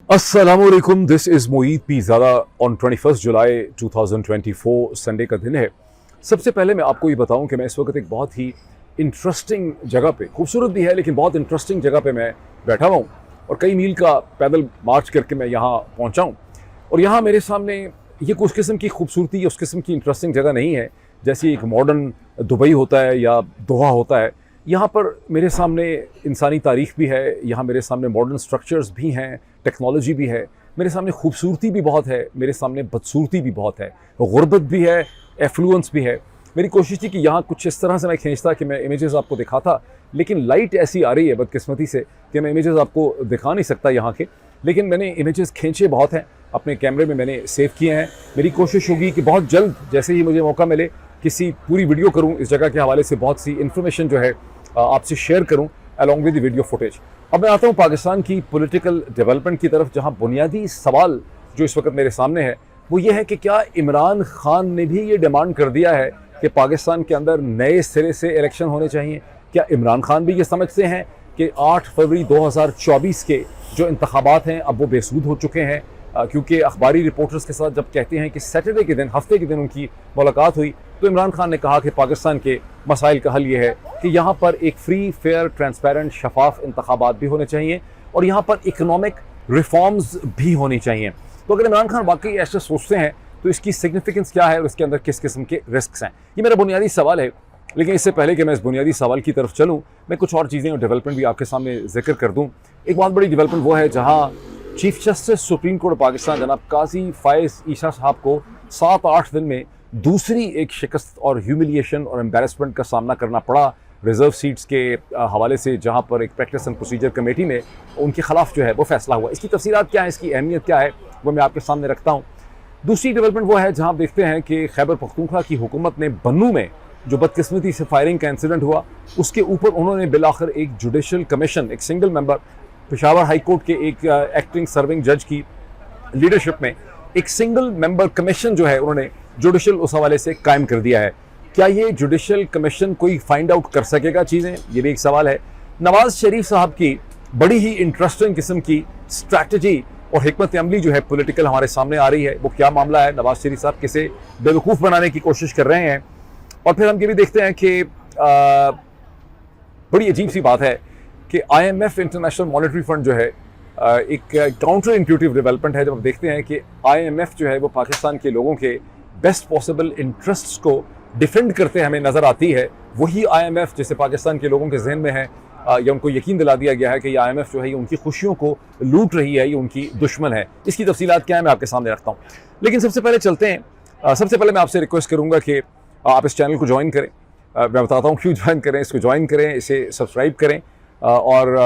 अस्सलामुअलैकुम, this is Moid Pirzada on 21 July 2024 Sunday का दिन है। सबसे पहले मैं आपको ये बताऊं कि मैं इस वक्त एक बहुत ही इंटरेस्टिंग जगह पे, खूबसूरत भी है लेकिन बहुत इंटरेस्टिंग जगह पे मैं बैठा हुआ हूँ और कई मील का पैदल मार्च करके मैं यहाँ पहुँचा हूँ। और यहाँ मेरे सामने ये उस किस्म की खूबसूरती, उस किस्म की इंटरेस्टिंग जगह नहीं है जैसी एक मॉडर्न दुबई होता है या दोहा होता है। यहाँ पर मेरे सामने इंसानी तारीख़ भी है, यहाँ मेरे सामने मॉडर्न स्ट्रक्चर्स भी हैं, टेक्नोलॉजी भी है, मेरे सामने खूबसूरती भी बहुत है, मेरे सामने बदसूरती भी बहुत है, गुर्बत भी है, एफ्लुएंस भी है। मेरी कोशिश थी कि यहाँ कुछ इस तरह से मैं खींचता कि मैं इमेजेस आपको दिखाता, लेकिन लाइट ऐसी आ रही है बदकिस्मती से कि मैं इमेजेस आपको दिखा नहीं सकता यहाँ के। लेकिन मैंने इमेजेस खींचे बहुत हैं, अपने कैमरे में मैंने सेव किए हैं। मेरी कोशिश होगी कि बहुत जल्द जैसे ही मुझे मौका मिले किसी पूरी वीडियो करूँ इस जगह के हवाले से, बहुत सी इन्फॉर्मेशन जो है आपसे शेयर करूं along with the video footage. अब मैं आता हूं पाकिस्तान की पॉलिटिकल डेवलपमेंट की तरफ, जहां बुनियादी सवाल जो इस वक्त मेरे सामने है वो ये है कि क्या इमरान खान ने भी ये डिमांड कर दिया है कि पाकिस्तान के अंदर नए सिरे से इलेक्शन होने चाहिए? क्या इमरान खान भी ये समझते हैं कि 8 फरवरी 2024 के जो इंतखाबात हैं अब वो बेसूद हो चुके हैं? क्योंकि अखबारी रिपोर्टर्स के साथ जब कहते हैं कि सैटरडे के दिन, हफ्ते के दिन उनकी मुलाकात हुई तो इमरान खान ने कहा कि पाकिस्तान के मसाइल का हल ये है कि यहाँ पर एक फ्री, फेयर, ट्रांसपेरेंट, शफाफ इंतखाबात भी होने चाहिए और यहाँ पर इकनॉमिक रिफॉर्म्स भी होनी चाहिए। तो अगर इमरान खान वाकई ऐसे सोचते हैं तो इसकी सिग्निफिकेंस क्या है और इसके अंदर किस किस्म के रिस्क हैं, ये मेरा बुनियादी सवाल है। लेकिन इससे पहले कि मैं इस बुनियादी सवाल की तरफ चलूँ, मैं कुछ और चीज़ें और डेवलपमेंट भी आपके सामने जिक्र कर दूँ। एक बहुत बड़ी डेवलपमेंट वो है जहाँ chief justice supreme court Pakistan जनाब काजी फायज़ ईसा साहब को 7-8 दिन में दूसरी एक शिकस्त और ह्यूमिलिएशन और एम्बेरसमेंट का सामना करना पड़ा रिज़र्व सीट्स के हवाले से, जहां पर एक प्रैक्टिस एंड प्रोसीजर कमेटी में उनके खिलाफ जो है वो फैसला हुआ। इसकी तफसीलात क्या है, इसकी अहमियत क्या है, वो मैं आपके सामने रखता हूँ। दूसरी डेवलपमेंट वो है जहाँ आप देखते हैं कि खैबर पख्तूनख्वा की हुकूमत ने बन्नू में जो बदकिस्मती से फायरिंग का इंसिडेंट हुआ उसके ऊपर उन्होंने बिलाखिर एक जुडिशल कमीशन, एक single member Peshawar high court के एक एक्टिंग सर्विंग जज की लीडरशिप में एक सिंगल मेंबर कमीशन जो है उन्होंने जुडिशल उस हवाले से कायम कर दिया है। क्या ये जुडिशल कमीशन कोई फाइंड आउट कर सकेगा चीज़ें, ये भी एक सवाल है। नवाज शरीफ साहब की बड़ी ही इंटरेस्टिंग किस्म की स्ट्रैटेजी और हिकमत अमली जो है पॉलिटिकल हमारे सामने आ रही है। वो क्या मामला है? नवाज शरीफ साहब किसे बेवकूफ़ बनाने की कोशिश कर रहे हैं। और फिर हम ये भी देखते हैं कि बड़ी अजीब सी बात है कि IMF इंटरनेशनल मॉनेटरी फंड जो है एक काउंटर इंट्यूटिव डेवलपमेंट है। जब हम देखते हैं कि IMF जो है वो पाकिस्तान के लोगों के बेस्ट पॉसिबल इंटरेस्ट्स को डिफेंड करते हमें नज़र आती है, वही IMF जैसे पाकिस्तान के लोगों के जहन में है या उनको यकीन दिला दिया गया है कि ये IMF जो है ये उनकी खुशियों को लूट रही है, ये उनकी दुश्मन है। इसकी तफसीलात क्या है मैं आपके सामने रखता हूँ। लेकिन सबसे पहले चलते हैं। सबसे पहले मैं आपसे रिक्वेस्ट करूँगा कि आप इस चैनल को ज्वाइन करें। मैं बताता हूँ क्यों ज्वाइन करें। इसको ज्वाइन करें, इसे सब्सक्राइब करें और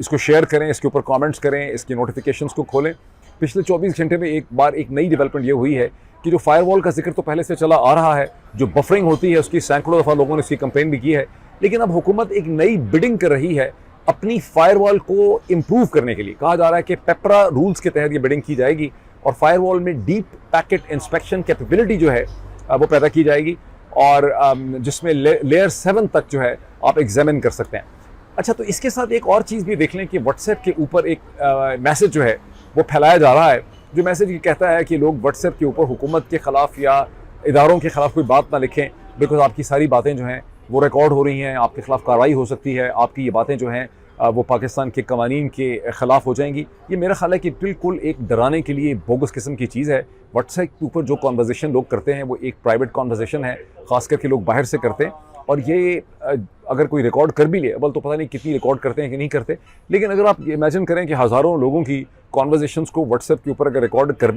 इसको शेयर करें, इसके ऊपर कमेंट्स करें, इसकी नोटिफिकेशंस को खोलें। पिछले 24 घंटे में एक बार एक नई डेवलपमेंट ये हुई है कि जो फायरवॉल का जिक्र तो पहले से चला आ रहा है, जो बफरिंग होती है उसकी सैकड़ों दफ़ा लोगों ने इसकी कंप्लेन भी की है, लेकिन अब हुकूमत एक नई बिडिंग कर रही है अपनी फायरवॉल को इम्प्रूव करने के लिए। कहा जा रहा है कि पेपरा रूल्स के तहत ये बिडिंग की जाएगी और फायरवॉल में डीप पैकेट इंस्पेक्शन कैपेबिलिटी जो है वो पैदा की जाएगी और जिसमें लेयर 7 तक जो है आप एग्जामिन कर सकते हैं। अच्छा, तो इसके साथ एक और चीज़ भी देख लें कि व्हाट्सएप के ऊपर एक मैसेज जो है वो फैलाया जा रहा है, जो मैसेज ये कहता है कि लोग व्हाट्सएप के ऊपर हुकूमत के ख़िलाफ़ या इदारों के ख़िलाफ़ कोई बात ना लिखें, बिकॉज आपकी सारी बातें जो हैं वो रिकॉर्ड हो रही हैं, आपके ख़िलाफ़ कार्रवाई हो सकती है, आपकी ये बातें जो हैं वो पाकिस्तान के कवानीन के ख़िलाफ़ हो जाएंगी। ये मेरा ख़्याल है कि बिल्कुल एक डराने के लिए बोगस किस्म की चीज़ है। व्हाट्सएप के ऊपर जो कॉन्वर्जेसन लोग करते हैं वो एक प्राइवेट कॉन्वर्जेसन है, ख़ास करके लोग बाहर से करते हैं और ये अगर कोई रिकॉर्ड कर भी ले, अव्वल तो पता नहीं कितनी रिकॉर्ड करते हैं कि नहीं करते, लेकिन अगर आप इमेजिन करें कि हज़ारों लोगों की कॉन्वर्जेशंस को व्हाट्सएप के ऊपर अगर रिकॉर्ड कर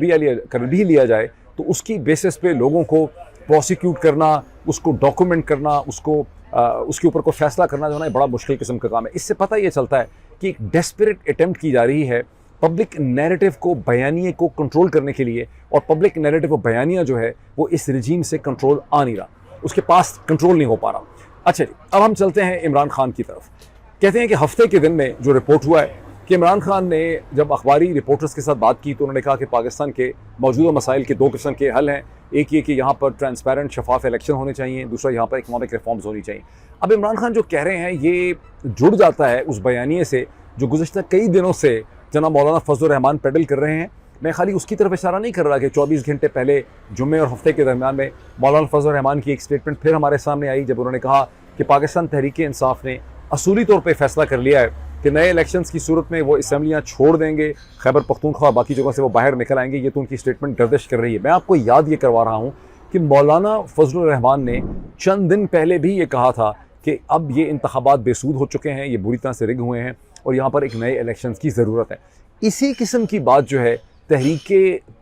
भी लिया जाए तो उसकी बेसिस पे लोगों को प्रोसिक्यूट करना, उसको डॉक्यूमेंट करना, उसके ऊपर को फैसला करना जो है बड़ा मुश्किल किस्म का काम है। इससे पता ये चलता है कि एक डेस्परेट अटेम्प्ट की जा रही है पब्लिक नैरेटिव को, बयानिए को कंट्रोल करने के लिए, और पब्लिक नैरेटिव और बयानिया जो है वो इस रजीम से कंट्रोल आ नहीं रहा, उसके पास कंट्रोल नहीं हो पा रहा। अच्छा जी, अब हम चलते हैं इमरान खान की तरफ। कहते हैं कि हफ्ते के दिन में जो रिपोर्ट हुआ है कि इमरान खान ने जब अखबारी रिपोर्टर्स के साथ बात की तो उन्होंने कहा कि पाकिस्तान के मौजूदा मसाइल के 2 किस्म के हल हैं। एक ये कि यहाँ पर ट्रांसपेरेंट शफाफ इलेक्शन होने चाहिए, दूसरा यहाँ पर इकनॉमिक रिफॉर्म्स होनी चाहिए। अब इमरान खान जो कह रहे हैं ये जुड़ जाता है उस बयानिए से जो गुज़श्ता कई दिनों से जनाब मौलाना फजल रहमान पेडल कर रहे हैं। मैं खाली उसकी तरफ इशारा नहीं कर रहा कि 24 घंटे पहले जुम्मे और हफ्ते के दरमियान में मौलाना फजल रहमान की एक स्टेटमेंट फिर हमारे सामने आई, जब उन्होंने कहा कि पाकिस्तान तहरीक इंसाफ ने असूली तौर पर फैसला कर लिया है कि नए इलेक्शंस की सूरत में वो असम्बलियाँ छोड़ देंगे, खैबर पख्तूनख्वा बाकी जगहों से वो बाहर निकल आएंगे। ये तो उनकी स्टेटमेंट गर्दिश कर रही है। मैं आपको याद ये करवा रहा हूँ कि मौलाना फजल रहमान ने चंद दिन पहले भी ये कहा था कि अब ये इंतखाबात बेसूद हो चुके हैं, ये बुरी तरह से रिग हुए हैं और यहाँ पर एक नए इलेक्शंस की ज़रूरत है। इसी किस्म की बात जो है तहरीक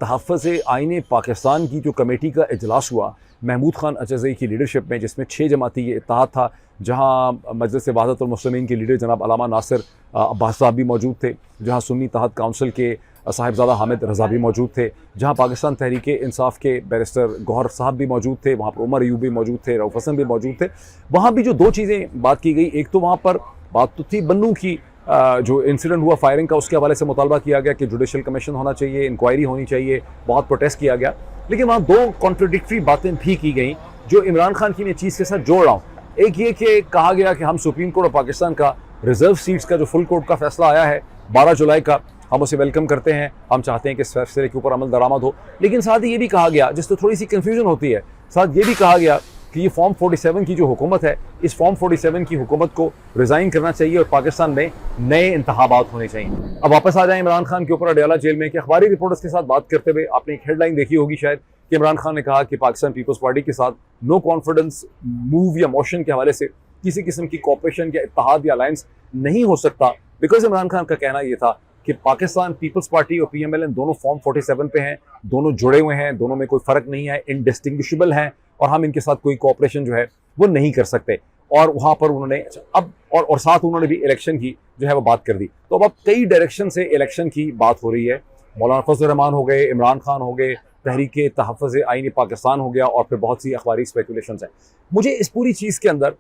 तहफ़्फ़ुज़ आईन पाकिस्तान की जो कमेटी का इजलास हुआ महमूद खान अचज़ई की लीडरशिप में, जिसमें 6 जमाती ये इत्तेहाद था, जहाँ मजलिस वहदतुल मुस्लिमीन के लीडर जनाब अल्लामा नासिर अब्बास साहब भी मौजूद थे, जहाँ सुन्नी इत्तेहाद काउंसिल के साहिबजादा हामिद रज़ा भी मौजूद थे, जहाँ पाकिस्तान तहरीक इंसाफ के बैरिस्टर गौहर साहब भी मौजूद थे, वहाँ पर उमर अयूब भी मौजूद थे, रऊफ़ हसन भी मौजूद थे। वहाँ भी जो 2 चीज़ें बात की गई, एक तो वहाँ पर बात तो थी बन्नू की जो इंसिडेंट हुआ फायरिंग का, उसके हवाले से मुतालबा किया गया कि जुडिशल कमीशन होना चाहिए, इंक्वायरी होनी चाहिए, बहुत प्रोटेस्ट किया गया। लेकिन वहाँ 2 कॉन्ट्रडिक्टरी बातें भी की गई जो इमरान खान की मैं चीज़ के साथ जोड़ रहा हूँ। एक ये कि कहा गया कि हम सुप्रीम कोर्ट ऑफ पाकिस्तान का रिजर्व सीट्स का जो फुल कोर्ट का फैसला आया है 12 जुलाई का, हम उसे वेलकम करते हैं, हम चाहते हैं कि इस फैसले के ऊपर अमल दरामद हो। लेकिन साथ ही ये भी कहा गया, जिससे थोड़ी सी कन्फ्यूजन होती है, साथ ये भी कहा गया कि ये फॉर्म 47 की जो हुकूमत है, इस फॉर्म 47 की हुकूमत को रिज़ाइन करना चाहिए और पाकिस्तान में नए इंतखाबात होने चाहिए। अब वापस आ जाए इमरान खान के ऊपर अडयाला जेल में कि अखबारी रिपोर्टर्स के साथ बात करते हुए आपने एक हेडलाइन देखी होगी शायद कि इमरान खान ने कहा कि पाकिस्तान पीपल्स पार्टी के साथ नो कॉन्फिडेंस मूव या मोशन के हवाले से किसी किस्म की कॉपरेशन या इत्तेहाद या अलायंस नहीं हो सकता, बिकॉज इमरान खान का कहना यह था कि पाकिस्तान पीपल्स पार्टी और PMLN दोनों फॉर्म 47 पे हैं, दोनों जुड़े हुए हैं, दोनों में कोई फ़र्क नहीं है, इनडिस्टिंग्विशेबल हैं और हम इनके साथ कोई कॉपरेशन जो है वो नहीं कर सकते। और वहाँ पर उन्होंने अब और साथ उन्होंने भी इलेक्शन की जो है वो बात कर दी। तो अब कई डायरेक्शन से इलेक्शन की बात हो रही है। मौलाना फजल रहमान हो गए, इमरान खान हो गए, तहरीक तहफ़्फ़ुज़ आईन पाकिस्तान हो गया और फिर बहुत सी अखबारी स्पेकुलेशंस हैं। मुझे इस पूरी चीज़ के अंदर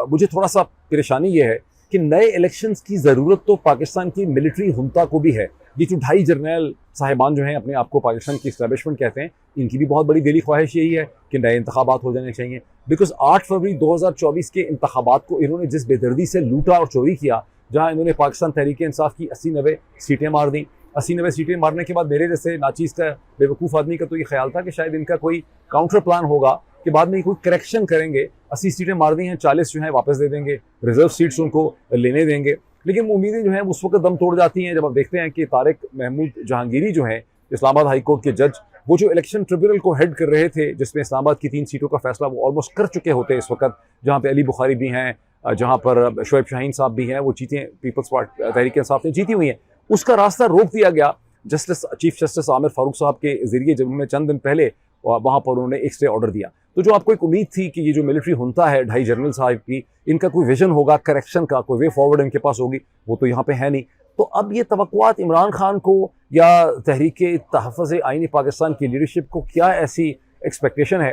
मुझे थोड़ा सा परेशानी ये है कि नए इलेक्शंस की ज़रूरत तो पाकिस्तान की मिलिट्री हुंता को भी है। ये जो 2.5 जर्नल साहिबान जो हैं अपने आप को पाकिस्तान की इस्टेब्लिशमेंट कहते हैं, इनकी भी बहुत बड़ी दिली ख्वाहिश यही है कि नए इंतखाबात हो जाने चाहिए। बिकॉज 8 फरवरी 2024 के इंतखाबात को इन्होंने जिस बेदर्दी से लूटा और चोरी किया, जहाँ इन्होंने पाकिस्तान तहरीक इंसाफ की 80-90 सीटें मार दी। 80-90 सीटें मारने के बाद मेरे जैसे नाचीज़ का बेवकूफ़ आदमी का तो ये ख्याल था कि शायद इनका कोई काउंटर प्लान होगा कि बाद में कोई करेक्शन करेंगे। 80 सीटें मार दी हैं, 40 जो हैं वापस दे देंगे, रिजर्व सीट्स उनको लेने देंगे। लेकिन उम्मीदें जो हैं उस वक्त दम तोड़ जाती हैं जब आप देखते हैं कि तारिक महमूद जहांगीरी जो हैं इस्लामाबाद हाई कोर्ट के जज, वो जो इलेक्शन ट्रिब्यूनल को हेड कर रहे थे, जिसमें इस्लामाबाद की 3 सीटों का फैसला वो ऑलमोस्ट कर चुके होते इस वक्त, जहाँ पे अली बुखारी भी हैं, जहाँ पर शोएब शाहीन साहब भी हैं, वो जीते, पीपल्स पार्टी तहरीक इंसाफ ने जीती हुई हैं। उसका रास्ता रोक दिया गया justice chief justice Aamir Farooq साहब के ज़रिए, जब उन्होंने चंद दिन पहले वहाँ पर उन्होंने एक स्टे ऑर्डर दिया। तो जो आपको एक उम्मीद थी कि ये जो मिलिट्री हुंता है 2.5 जनरल साहब की, इनका कोई विजन होगा करेक्शन का, कोई वे फॉरवर्ड इनके पास होगी, वो तो यहाँ पे है नहीं। तो अब ये तवक्कुआत इमरान खान को या तहरीक तहफ़्फ़ुज़ आईन पाकिस्तान की लीडरशिप को क्या ऐसी एक्सपेक्टेशन है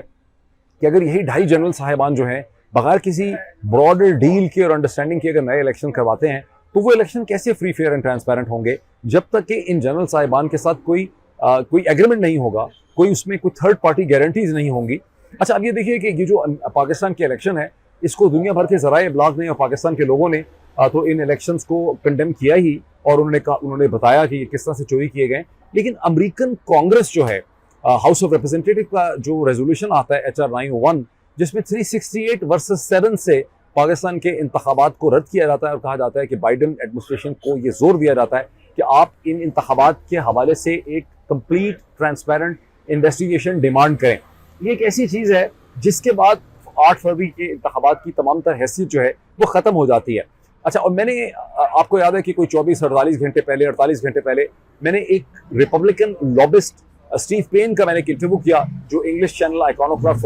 कि अगर यही 2.5 जनरल साहिबान जो हैं बगैर किसी ब्रॉडर डील के और अंडरस्टैंडिंग के अगर नए इलेक्शन करवाते हैं, तो वो इलेक्शन कैसे फ्री फेयर एंड ट्रांसपेरेंट होंगे जब तक कि इन जनरल साहिबान के साथ कोई एग्रीमेंट नहीं होगा, कोई उसमें कोई थर्ड पार्टी गारंटीज नहीं होंगी। अच्छा, अब ये देखिए कि ये जो पाकिस्तान के इलेक्शन है, इसको दुनिया भर के ज़राए इब्लाग ने और पाकिस्तान के लोगों ने तो इन इलेक्शंस को कंडेम किया ही, और उन्होंने बताया कि ये किस तरह से चोरी किए गए। लेकिन अमेरिकन कांग्रेस जो है, हाउस ऑफ रिप्रेजेंटेटिव का जो रेजोल्यूशन आता है HR 901, जिसमें 368 वर्सेस 7 से पाकिस्तान के इंतखाबात को रद्द किया जाता है और कहा जाता है कि बाइडन एडमिनिस्ट्रेशन को ये जोर दिया जाता है कि आप इन इंतखाबात के हवाले से एक कंप्लीट ट्रांसपेरेंट इन्वेस्टिगेशन डिमांड करें। ये एक ऐसी चीज़ है जिसके बाद 8 फरवरी के इंतखाबात की तमाम तर हैसियत जो है वो ख़त्म हो जाती है। अच्छा, और मैंने आपको याद है कि कोई 48 घंटे पहले मैंने एक रिपब्लिकन लॉबिस्ट स्टीव पेन का मैंने एक इंटरव्यू किया, जो इंग्लिश चैनल आइकॉनोग्राफ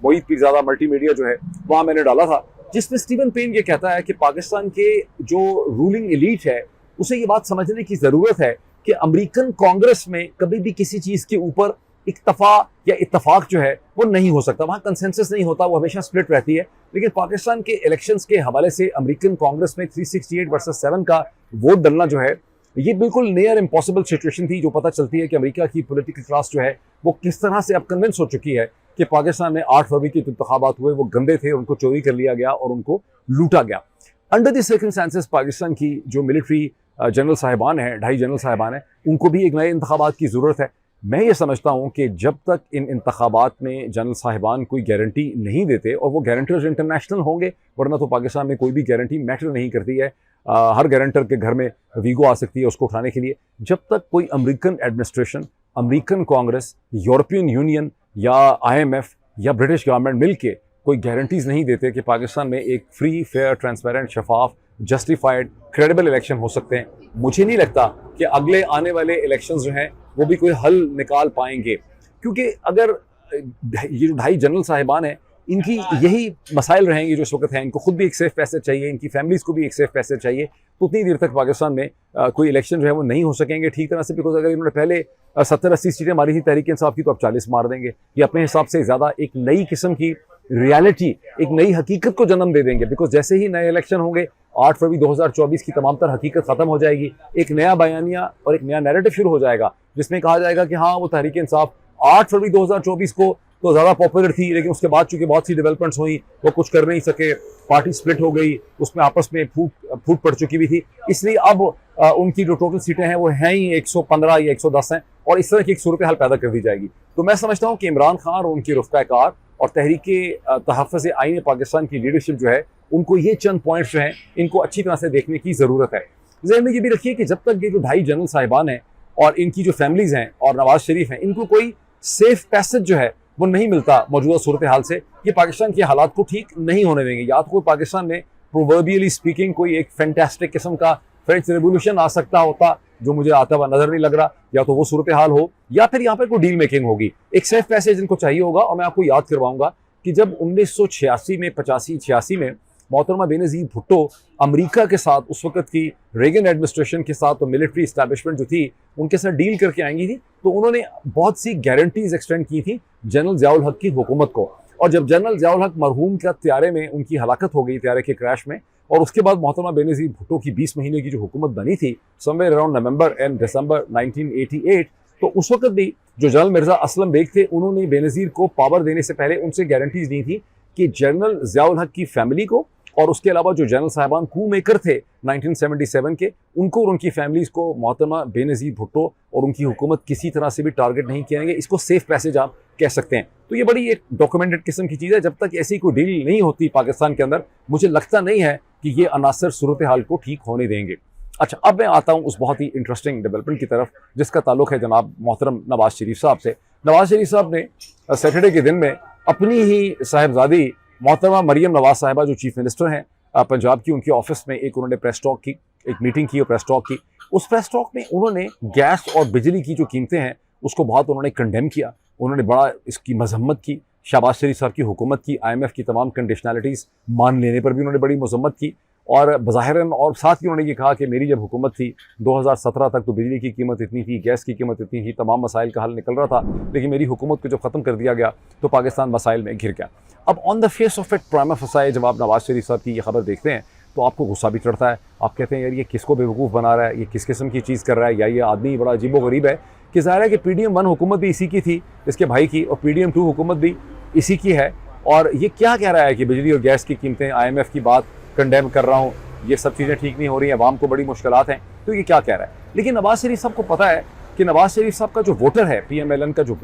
मोहित पीरज़ादा मल्टीमीडिया जो है वहाँ मैंने डाला था, जिसमें स्टीवन पेन ये कहता है कि पाकिस्तान के जो रूलिंग एलीट है उसे ये बात समझने की ज़रूरत है कि अमेरिकन कांग्रेस में कभी भी किसी चीज़ के ऊपर इक्तफा या इत्तफाक जो है वो नहीं हो सकता, वहाँ कंसेंसस नहीं होता, वो हमेशा स्प्लिट रहती है। लेकिन पाकिस्तान के इलेक्शंस के हवाले से अमेरिकन कांग्रेस में 368 वर्सेस 7 का वोट डलना जो है, ये बिल्कुल नियर इम्पॉसिबल सिचुएशन थी, जो पता चलती है कि अमेरिका की पॉलिटिकल क्लास जो है वो किस तरह से अब कन्विंस हो चुकी है कि पाकिस्तान में 8 फरवरी के इंतखाबात हुए वो गंदे थे, उनको चोरी कर लिया गया और उनको लूटा गया। अंडर द सर्कमस्टेंसेस पाकिस्तान की जो मिलिट्री जनरल साहिबान हैं, 2.5 जनरल साहिबान हैं, उनको भी एक नए इंतखाबात की ज़रूरत है। मैं ये समझता हूँ कि जब तक इन इंतखाबात में जनरल साहिबान कोई गारंटी नहीं देते, और वो गारंटर्स इंटरनेशनल होंगे, वरना तो पाकिस्तान में कोई भी गारंटी मैटर नहीं करती है। हर गारंटर के घर में वीगो आ सकती है उसको उठाने के लिए। जब तक कोई American administration, American Congress, European Union या IMF या ब्रिटिश गवर्नमेंट मिल के कोई गारंटीज़ नहीं देते कि पाकिस्तान में एक फ्री, फेयर, ट्रांसपेरेंट, शफाफ, जस्टिफाइड, क्रेडिबल इलेक्शन हो सकते हैं, मुझे नहीं लगता कि अगले आने वाले इलेक्शंस जो हैं वो भी कोई हल निकाल पाएंगे। क्योंकि अगर ये जो 2.5 जनरल साहिबान हैं, इनकी यही मसाइल रहेंगे जो इस वक्त हैं, इनको खुद भी एक सेफ पैसेज चाहिए, इनकी फैमिलीज़ को भी एक सेफ पैसेज चाहिए, तो उतनी देर तक पाकिस्तान में कोई इलेक्शन जो है वो नहीं हो सकेंगे ठीक तरह से। बिकॉज अगर इन्होंने पहले 70-80 सीटें मारी थी तहरीक इंसाफ की, तो अब 40 मार देंगे। ये अपने हिसाब से ज़्यादा एक नई किस्म की रियलिटी, एक नई हकीकत को जन्म दे देंगे। बिकॉज जैसे ही नए इलेक्शन होंगे, 8 फरवरी 2024 की तमाम तर हकीकत ख़त्म हो जाएगी, एक नया बयानिया और एक नया नैरेटिव शुरू हो जाएगा, जिसमें कहा जाएगा कि हाँ, वो तहरीक इंसाफ 8 फरवरी 2024 को तो ज़्यादा पॉपुलर थी, लेकिन उसके बाद चूंकि बहुत सी डेवलपमेंट्स हुई, वो कुछ कर नहीं सके, पार्टी स्प्लिट हो गई, उसमें आपस में फूट पड़ चुकी भी थी, इसलिए अब उनकी जो टोटल सीटें हैं वो हैं ही 115 या 110 हैं, और इस तरह की एक सूरत हाल पैदा कर दी जाएगी। तो मैं समझता हूँ कि इमरान खान और उनकी रफ़्क़ाकार और तहरीक तहफ़्फ़ुज़ आईन पाकिस्तान की लीडरशिप जो है, उनको ये चंद पॉइंट्स जो हैं, इनको अच्छी तरह से देखने की ज़रूरत है। ज़हन में ये भी रखिए कि जब तक ये जो 2.5 जनरल साहिबान हैं और इनकी जो फैमिलीज़ हैं और नवाज शरीफ हैं, इनको कोई सेफ पैसेज जो है वो नहीं मिलता मौजूदा सूरत हाल से, ये पाकिस्तान के हालात को ठीक नहीं होने देंगे। या तो कोई पाकिस्तान में प्रोवर्बियली स्पीकिंग कोई एक फैंटास्टिक किस्म का फ्रेंच रेवोल्यूशन आ सकता होता, जो मुझे आता हुआ नजर नहीं लग रहा, या तो वो सूरत हाल हो, या फिर यहाँ पर कोई डील मेकिंग होगी। एक सेफ पैसेज इनको चाहिए होगा। और मैं आपको याद करवाऊंगा कि जब 1986 में, 85-86 में मोहतरमा बेनज़ीर भुट्टो अमेरिका के साथ, उस वक्त की रेगन एडमिनिस्ट्रेशन के साथ, तो मिलिट्री इस्टेब्लिशमेंट जो थी उनके साथ डील करके आएंगी थी, तो उन्होंने बहुत सी गारंटीज एक्सटेंड की थी जनरल ज़ियाउल हक की हुकूमत को। और जब जनरल ज़ियाउल हक मरहूम का त्यारे में उनकी हलाकत हो गई, त्यारे के क्रैश में, और उसके बाद मोहतरमा बेनज़ीर भुट्टो की 20 महीने की जो हुकूमत बनी थी, समवेयर अराउंड नवंबर एंड दिसंबर 1988, तो उस वक्त भी जो जनरल मिर्ज़ा असलम बेग थे, उन्होंने बेनज़ीर को पावर देने से पहले उनसे गारंटीज दी थी कि जनरल ज़ियाउल हक की फैमिली को, और उसके अलावा जो जनरल साहिबान कू मेकर थे 1977 के, उनको और उनकी फैमिलीज़ को मोहतरमा बेनज़ीर भुट्टो और उनकी हुकूमत किसी तरह से भी टारगेट नहीं करेंगे। इसको सेफ पैसेज आप कह सकते हैं। तो ये बड़ी एक डॉक्यूमेंटेड किस्म की चीज़ है। जब तक ऐसी कोई डील नहीं होती पाकिस्तान के अंदर, मुझे लगता नहीं है कि ये अनासर सूरत हाल को ठीक होने देंगे। अच्छा, अब मैं आता हूँ उस बहुत ही इंटरेस्टिंग डेवलपमेंट की तरफ, जिसका ताल्लुक है जनाब मोहतरम नवाज शरीफ साहब से। नवाज शरीफ साहब ने सैटरडे के दिन में अपनी ही साहिबजादी मोहतरमा मरियम नवाज साहिबा, जो चीफ मिनिस्टर हैं पंजाब की, उनके ऑफिस में एक उन्होंने प्रेस टॉक की, एक मीटिंग की और प्रेस टॉक की। उस प्रेस टॉक में उन्होंने गैस और बिजली की जो कीमतें हैं उसको बहुत उन्होंने कंडेम किया, उन्होंने बड़ा इसकी मजम्मत की, शहबाज शरीफ साहब की हुकूमत की, IMF की तमाम कंडीशनलिटीज़ मान लेने पर भी उन्होंने बड़ी मजम्मत की। और बज़ाहिरन, और साथ ही उन्होंने ये कहा कि मेरी जब हुकूमत थी 2017 तक, तो बिजली की कीमत इतनी थी, गैस की कीमत इतनी थी, तमाम मसाइल का हल निकल रहा था, लेकिन मेरी हुकूमत को जब ख़त्म कर दिया गया तो पाकिस्तान मसाइल में घिर गया। अब on the face of it, prima फसाए, जब आप नवाज शरीफ साहब की ये खबर देखते हैं तो आपको गुस्सा भी चढ़ता है। आप कहते हैं यार, ये किसको बेवकूफ़ बना रहा है, ये किस किस्म की चीज़ कर रहा है, या ये आदमी बड़ा अजीबोगरीब है। कि ज़ाहिर है कि PDM 1 हुकूमत भी इसी की थी, इसके भाई की, और PDM 2 हुकूमत भी इसी की है। और ये क्या कह रहा है कि बिजली और गैस की कीमतें, IMF की बात कंडेम कर रहा हूँ, ये सब चीज़ें ठीक नहीं हो रही हैं, अवाम को बड़ी मुश्किलात हैं, तो ये क्या कह रहा है। लेकिन नवाज शरीफ साहब को पता है कि नवाज शरीफ साहब का जो वोटर है, PMLN का जो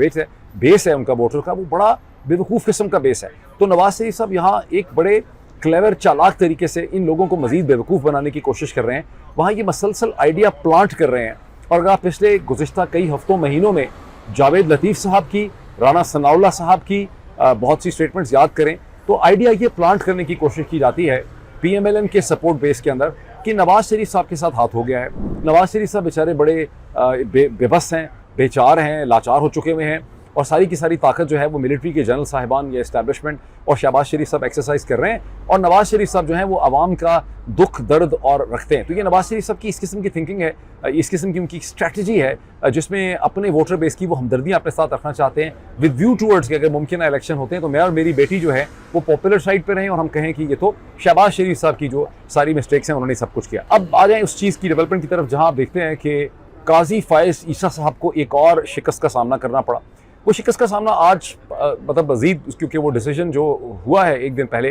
बेस है उनका वोटर का, वो बड़ा बेवकूफ़ किस्म का बेस है। तो नवाज शरीफ साहब यहाँ एक बड़े क्लेवर, चालाक तरीके से इन लोगों को मज़ीद बेवकूफ़ बनाने की कोशिश कर रहे हैं। वहाँ ये मसलसल आइडिया प्लांट कर रहे हैं। और अगर आप पिछले गुज़िश्ता कई हफ्तों, महीनों में जावेद लतीफ़ साहब की, राना सनाउल्लाह साहब की बहुत सी स्टेटमेंट्स याद करें, तो आइडिया ये प्लांट करने की कोशिश की जाती है PMLN के सपोर्ट बेस के अंदर कि नवाज शरीफ साहब के साथ हाथ हो गया है। नवाज शरीफ साहब बेचारे बड़े बेबस हैं, बेचार हैं, लाचार हो चुके हुए हैं, और सारी की सारी ताकत जो है वो मिलिट्री के जनरल साहिबान या इस्टेब्लिशमेंट और शहबाज शरीफ साहब एक्सरसाइज कर रहे हैं। और नवाज शरीफ साहब जो हैं वो आवाम का दुख दर्द और रखते हैं। तो ये नवाज शरीफ साहब की इस किस्म की थिंकिंग है, इस किस्म की उनकी स्ट्रैटेजी है, जिसमें अपने वोटर बेस की वो हमदर्दियाँ अपने साथ रखना चाहते हैं, विद व्यू टूवर्ड्स कि अगर मुमकिन इलेक्शन होते हैं तो मैं और मेरी बेटी जो है वो पॉपुलर साइड पर रहें, और हम कहें कि ये तो शहबाज शरीफ साहब की जो सारी मिस्टेक्स हैं उन्होंने सब कुछ किया। अब आ जाएँ उस चीज़ की डेवलपमेंट की तरफ, जहाँ आप देखते हैं कि काजी फायज़ ईसा साहब को एक और शिकस्त का सामना करना पड़ा। वो शिकस्त का सामना आज मतलब मज़ीद, क्योंकि वो डिसीजन जो हुआ है एक दिन पहले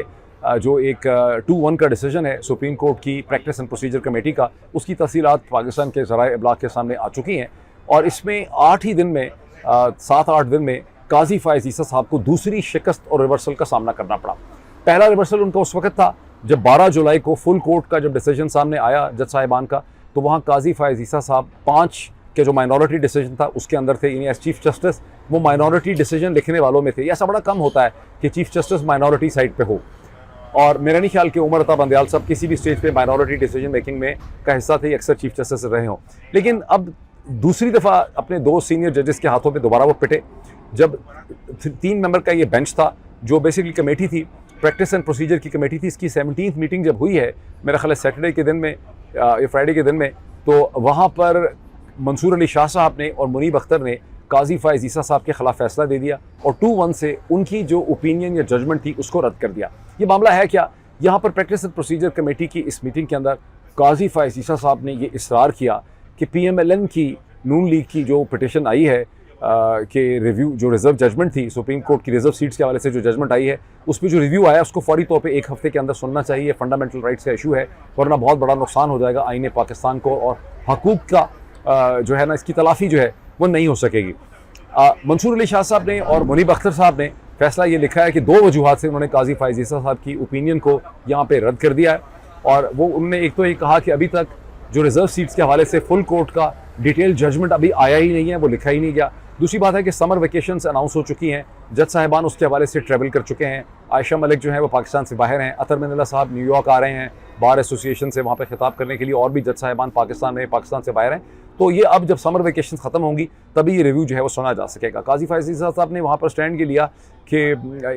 जो एक 2-1 का डिसीजन है सुप्रीम कोर्ट की प्रैक्टिस एंड प्रोसीजर कमेटी का, उसकी तफसीलात पाकिस्तान के ज़राए इब्लाग के सामने आ चुकी हैं। और इसमें 8 ही दिन में 7-8 दिन में काजी फ़ायज़ ईसा साहब को दूसरी शिकस्त और रिवर्सल का सामना करना पड़ा। पहला रिवर्सल उनका उस वक्त था जब 12 जुलाई को फुल कोर्ट का जब डिसीजन सामने आया जज साहिबान का, तो वहाँ काजी फ़ायज़ ईसा साहब 5 के जो माइनॉरिटी डिसीजन था उसके अंदर थे, यानी एज चीफ जस्टिस वो माइनॉरिटी डिसीजन लिखने वालों में थे। ऐसा बड़ा कम होता है कि चीफ जस्टिस माइनॉरिटी साइड पे हो, और मेरा नहीं ख्याल कि उमर अता बंदयाल साहब किसी भी स्टेज पे माइनॉरिटी डिसीजन मेकिंग में का हिस्सा थे, अक्सर चीफ जस्टिस रहे हों। लेकिन अब दूसरी दफ़ा अपने 2 सीनियर जजेस के हाथों में दोबारा वो पिटे, जब 3 मेंबर का ये बेंच था जो बेसिकली कमेटी थी, प्रैक्टिस एंड प्रोसीजर की कमेटी थी। इसकी 17th मीटिंग जब हुई है, मेरा ख्याल है सैटरडे के दिन में या फ्राइडे के दिन में, तो वहाँ पर मंसूर अली शाह साहब ने और मुनीब अख्तर ने काजी फ़ायज़ ईसा साहब के ख़िलाफ़ फैसला दे दिया और 2-1 से उनकी जो ओपिनियन या जजमेंट थी उसको रद्द कर दिया। ये मामला है क्या? यहाँ पर प्रैक्टिस एंड प्रोसीजर कमेटी की इस मीटिंग के अंदर काजी फ़ायज़ ईसा साहब ने ये इसरार किया कि PMLN की नून लीग की जो पिटिशन आई है कि रिव्यू जो रिज़र्व जजमेंट थी सुप्रीम कोर्ट की रिज़र्व सीट्स के हवाले से जो जजमेंट आई है उस पर जो रिव्यू आया उसको फौरी तौर पे 1 हफ्ते के अंदर सुनना चाहिए। फंडामेंटल राइट्स का इशू है, वरना बहुत बड़ा नुकसान हो जाएगा आईने पाकिस्तान को, और हकूक़ का जो है ना इसकी तलाफ़ी जो है वो नहीं हो सकेगी। मंसूर अली शाह साहब ने और मुनीब अख्तर साहब ने फैसला ये लिखा है कि 2 वजूहात से उन्होंने काजी फ़ायज़ ईसा साहब की ओपिनियन को यहाँ पे रद्द कर दिया है। और वो उन्होंने एक तो ये कहा कि अभी तक जो रिज़र्व सीट्स के हवाले से फुल कोर्ट का डिटेल जजमेंट अभी आया ही नहीं है, वो लिखा ही नहीं गया। दूसरी बात है कि समर वेकेशंस अनाउंस हो चुकी हैं, जज साहिबान उसके हवाले से ट्रैवल कर चुके हैं। आयशा मलिक जो है वो पाकिस्तान से बाहर हैं, अतर मिनल्ला साहब न्यूयॉर्क आ रहे हैं बार एसोसिएशन से वहाँ पे खिताब करने के लिए, और भी जज साहिबान पाकिस्तान में पाकिस्तान से बाहर हैं। तो ये अब जब समर वेकेशन ख़त्म होंगी तभी ये रिव्यू जो है वो सुना जा सकेगा। काजी फ़ायज़ ईसा साहब ने वहाँ पर स्टैंड के लिया कि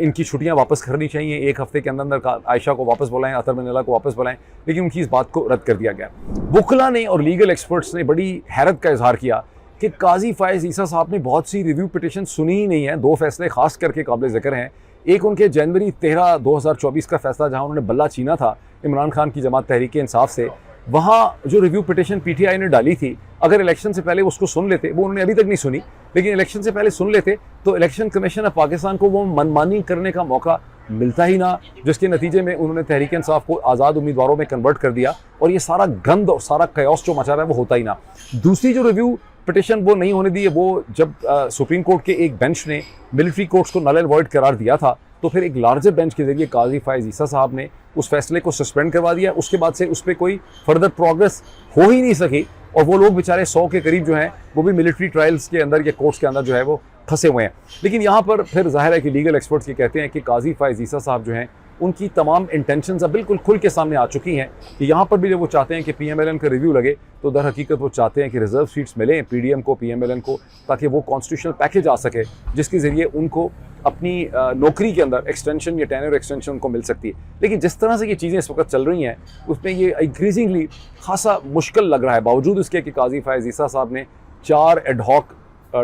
इनकी छुट्टियाँ वापस करनी चाहिए, 1 हफ्ते के अंदर अंदर आयशा को वापस बुलाएं, अतर मिनल्ला को वापस बुलाएं, लेकिन उनकी इस बात को रद्द कर दिया गया। वकला ने और लीगल एक्सपर्ट्स ने बड़ी हैरत का इजहार किया कि काजी फ़ायज़ ईसा साहब ने बहुत सी रिव्यू पिटिशन सुनी ही नहीं है। 2 फैसले खास करके काबिल ज़िक्र हैं। एक उनके जनवरी 13, 2024 का फैसला जहां उन्होंने बल्ला छीना था इमरान खान की जमात तहरीक इंसाफ से, वहाँ जो रिव्यू पिटिशन PTI ने डाली थी, अगर इलेक्शन से पहले उसको सुन लेते, वो उन्होंने अभी तक नहीं सुनी, लेकिन इलेक्शन से पहले सुन लेते तो इलेक्शन कमीशन ऑफ पाकिस्तान को वो मनमानी करने का मौका मिलता ही ना, जिसके नतीजे में उन्होंने तहरीक इंसाफ को आज़ाद उम्मीदवारों में कन्वर्ट कर दिया और ये सारा गंद और सारा कयास जो मचा रहा है वो होता ही ना। दूसरी जो रिव्यू पिटिशन वो नहीं होने दी है, वो जब सुप्रीम कोर्ट के एक बेंच ने मिलिट्री कोर्ट्स को नल एंड वॉइड करार दिया था, तो फिर एक लार्जर बेंच के जरिए काजी फ़ायज़ ईसा साहब ने उस फैसले को सस्पेंड करवा दिया। उसके बाद से उस पर कोई फर्दर प्रोग्रेस हो ही नहीं सकी, और वो लोग बेचारे 100 के करीब जो हैं वो भी मिलिट्री ट्रायल्स के अंदर या कोर्ट्स के अंदर जो है वो फंसे हुए हैं। लेकिन यहाँ पर फिर जाहिर है कि लीगल एक्सपर्ट्स ये कहते हैं कि काजी फ़ायज़ ईसा साहब जो हैं उनकी तमाम इंटेंशंस अब बिल्कुल खुल के सामने आ चुकी हैं कि यहाँ पर भी जब वो चाहते हैं कि PMLN का रिव्यू लगे, तो दर हकीकत वो चाहते हैं कि रिजर्व सीट्स मिलें PDM को, PMLN को, ताकि वो कॉन्स्टिट्यूशनल पैकेज आ सके जिसके ज़रिए उनको अपनी नौकरी के अंदर एक्सटेंशन या टेन्योर एक्सटेंशन उनको मिल सकती है। लेकिन जिस तरह से ये चीज़ें इस वक्त चल रही हैं उसमें ये इंक्रीजिंगली खासा मुश्किल लग रहा है, बावजूद इसके कि काजी फ़ायज़ ईसा साहब ने 4 एडहॉक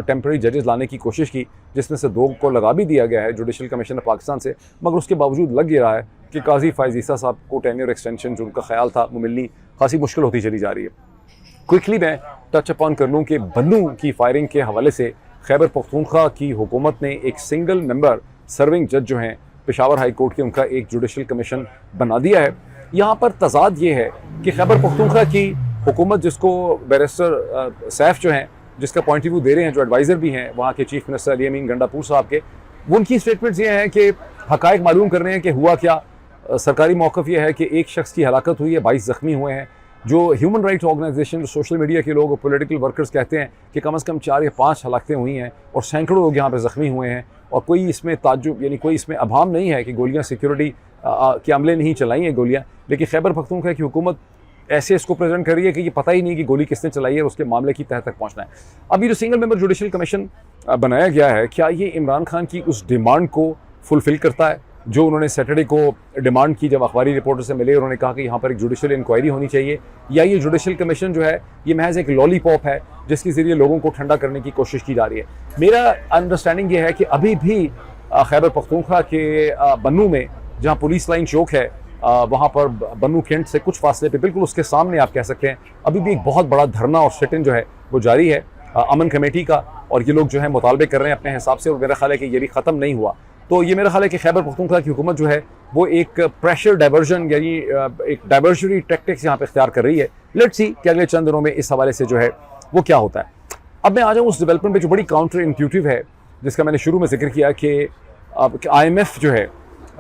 टेम्प्रेरी जजेस लाने की कोशिश की, जिसमें से 2 को लगा भी दिया गया है जुडिशल कमीशन ऑफ पाकिस्तान से, मगर उसके बावजूद लग ये रहा है कि काजी फ़ायज़ ईसा साहब को टेन्योर एक्सटेंशन जो उनका ख्याल था वो मिलनी खासी मुश्किल होती चली जा रही है। क्विकली मैं टच अपॉन कर लूँ कि बन्नू की फायरिंग के हवाले से खैबर पख्तूनख्वा की हुकूमत ने एक सिंगल मेंबर सर्विंग जज जो हैं पेशावर हाई कोर्ट के, उनका एक जुडिशल कमीशन बना दिया है। यहाँ पर तजाद ये है कि खैबर पख्तूनख्वा की हुकूमत, जिसको बैरिस्टर सैफ जो हैं जिसका पॉइंट ऑफ व्यू दे रहे हैं, जो एडवाइज़र भी हैं वहाँ के चीफ मिनिस्टर अली अमीन गंडापुर साहब के, उनकी स्टेटमेंट्स ये हैं कि हक़ाइक़ मालूम कर रहे हैं कि हुआ क्या। सरकारी मौक़िफ़ ये है कि एक शख्स की हलाकत हुई है, 22 ज़ख्मी हुए हैं। जो ह्यूमन राइट्स ऑर्गेनाइजेशन, जो सोशल मीडिया के लोग और पॉलिटिकल वर्कर्स कहते हैं कि कम से कम 4 या 5 हलाकतें हुई हैं और सैकड़ों लोग यहाँ पर ज़ख्मी हुए हैं, और कोई इसमें ताज्जुब यानी कोई इसमें अभाम नहीं है कि गोलियाँ सिक्योरिटी के अमले नहीं चलाई हैं गोलियाँ, लेकिन खैबर पख्तूनख्वा की हुकूमत ऐसे इसको प्रेजेंट कर रही है कि ये पता ही नहीं कि गोली किसने चलाई है और उसके मामले की तह तक पहुँचना है। अभी जो सिंगल मेंबर जुडिशल कमीशन बनाया गया है, क्या ये इमरान खान की उस डिमांड को फुलफ़िल करता है जो उन्होंने सैटरडे को डिमांड की जब अखबारी रिपोर्टर से मिले? उन्होंने कहा कि यहाँ पर एक जुडिशल इंक्वायरी होनी चाहिए, या ये जुडिशल कमीशन जो है ये महज एक लॉलीपॉप है जिसके ज़रिए लोगों को ठंडा करने की कोशिश की जा रही है। मेरा अंडरस्टैंडिंग ये है कि अभी भी खैबर पख्तूनख्वा के बन्नू में, जहाँ पुलिस लाइन चौक है, वहाँ पर बन्नू कैंट से कुछ फासले पे बिल्कुल उसके सामने आप कह सकते हैं, अभी भी एक बहुत बड़ा धरना और सिट इन जो है वो जारी है अमन कमेटी का, और ये लोग जो है मुतालबे कर रहे हैं अपने हिसाब से, और मेरा ख्याल है कि ये भी ख़त्म नहीं हुआ। तो ये मेरा ख्याल है कि खैबर पख्तूनख्वा की हुकूमत जो है वो एक प्रेशर डाइवर्जन यानी एक डाइवर्शनरी टैक्टिक्स यहाँ पे इख्तियार कर रही है। लेट्स सी कि अगले चंद दिनों में इस हवाले से जो है वो क्या होता है। अब मैं आ जाऊँ उस डेवलपमेंट पे जो बड़ी काउंटर इंट्यूटिव है, जिसका मैंने शुरू में जिक्र किया कि IMF जो है,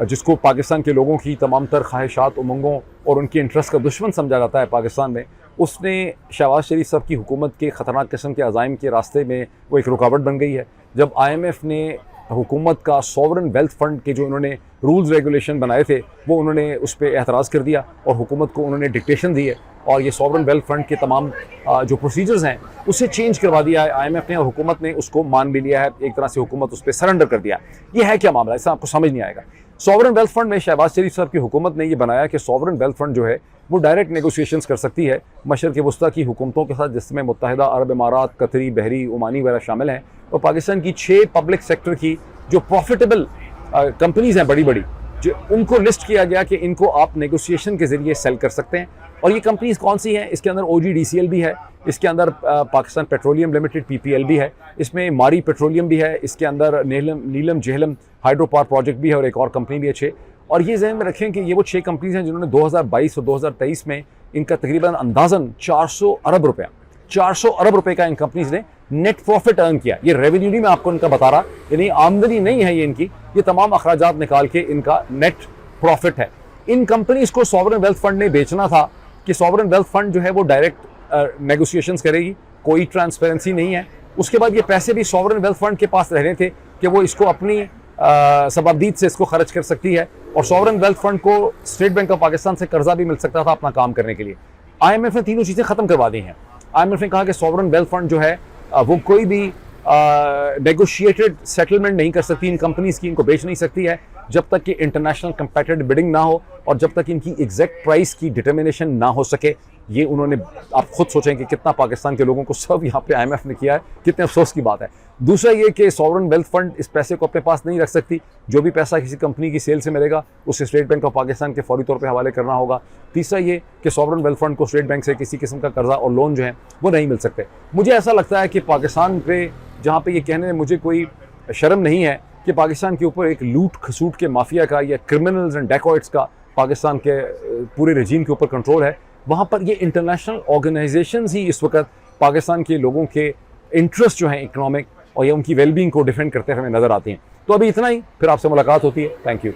जिसको पाकिस्तान के लोगों की तमाम तर ख्वाहिशात, उमंगों और उनकी इंटरेस्ट का दुश्मन समझा जाता है पाकिस्तान में, उसने शहबाज शरीफ साहब की हुकूमत के ख़तरनाक किस्म के अज़ाइम के रास्ते में वो एक रुकावट बन गई है। जब IMF ने हुकूमत का सॉवरन वेल्थ फंड के जो उन्होंने रूल्स रेगुलेशन बनाए थे वो उन्होंने उस पर एतराज़ कर दिया और हुकूमत को उन्होंने डिक्टेशन दी है और ये सॉवरन वेल्थ फंड के तमाम जो प्रोसीजर्स हैं उसे चेंज करवा दिया है IMF ने और हुकूमत ने उसको मान भी लिया है। एक तरह से हुकूमत उस पर सरेंडर कर दिया। ये है क्या मामला, इससे आपको समझ नहीं आएगा। सॉवरन वेल्थ फंड में शहबाज शरीफ साहब की हुकूमत ने ये बनाया कि सॉवरन वेल्थ फंड जो है वो डायरेक्ट नेगोशिएशंस कर सकती है मशरक़ वस्ता की हुकूमतों के साथ, जिसमें मुत्तहिदा अरब इमारात, कतरी, बहरी, ओमानी वगैरह शामिल हैं। और पाकिस्तान की 6 पब्लिक सेक्टर की जो प्रॉफिटेबल कंपनीज़ हैं बड़ी बड़ी, जो उनको लिस्ट किया गया कि इनको आप नेगोशिएशन के ज़रिए सेल कर सकते हैं। और ये कंपनीज़ कौन सी हैं? इसके अंदर OGDCL भी है, इसके अंदर पाकिस्तान पेट्रोलियम लिमिटेड PPL भी है, इसमें मारी पेट्रोलियम भी है, इसके अंदर नीलम जेहलम हाइड्रो पावर प्रोजेक्ट भी है और एक और कंपनी भी है 6। और ये जहन में रखें कि ये वो 6 कंपनीज़ हैं जिन्होंने 2022 और 2023 में इनका तकरीबन अंदाज़न 400 अरब रुपए का इन कंपनीज़ ने नेट प्रॉफिट अर्न किया। ये रेवेन्यू नहीं मैं आपको इनका बता रहा, यानी आमदनी नहीं है ये इनकी, ये तमाम अखराजात निकाल के इनका नेट प्रॉफिट है। इन कंपनीज़ को सॉवरन वेल्थ फंड ने बेचना था कि सॉवरन वेल्थ फंड जो है वो डायरेक्ट नेगोशिएशंस करेगी, कोई ट्रांसपेरेंसी नहीं है। उसके बाद ये पैसे भी सॉवरन वेल्थ फंड के पास रहने थे कि वो इसको अपनी सबाबदीद से इसको खर्च कर सकती है और सॉवरन वेल्थ फंड को स्टेट बैंक ऑफ पाकिस्तान से कर्जा भी मिल सकता था अपना काम करने के लिए। IMF ने तीनों चीज़ें ख़त्म करवा दी हैं। IMF ने कहा कि सॉवरन वेल्थ फंड जो है वो कोई भी नेगोशिएटेड सेटलमेंट नहीं कर सकती इन कंपनीज़ की, इनको बेच नहीं सकती है जब तक कि इंटरनेशनल कंपेटिटिव बिडिंग ना हो और जब तक इनकी एग्जैक्ट प्राइस की डिटर्मिनेशन ना हो सके। ये उन्होंने, आप खुद सोचें कि कितना पाकिस्तान के लोगों को सर्व यहाँ पे IMF ने किया है, कितने अफसोस की बात है। दूसरा ये कि सॉवरन वेल्थ फंड इस पैसे को अपने पास नहीं रख सकती, जो भी पैसा किसी कंपनी की सेल से मिलेगा उसे स्टेट बैंक ऑफ पाकिस्तान के फौरी तौर पे हवाले करना होगा। तीसरा ये कि सॉवरन वेल्थ फंड को स्टेट बैंक से किसी किस्म का कर्जा और लोन जो है वो नहीं मिल सकते। मुझे ऐसा लगता है कि पाकिस्तान पे, जहाँ पे ये कहने में मुझे कोई शर्म नहीं है कि पाकिस्तान के ऊपर एक लूट खसूट के माफिया का या क्रिमिनल्स एंड डेकॉइट्स का पाकिस्तान के पूरे रजीम के ऊपर कंट्रोल है, वहाँ पर ये इंटरनेशनल ऑर्गेनाइजेशंस ही इस वक्त पाकिस्तान के लोगों के इंटरेस्ट जो हैं इकनॉमिक और या उनकी वेलबींग को डिफेंड करते हुए नज़र आती हैं। तो अभी इतना ही, फिर आपसे मुलाकात होती है। Thank you.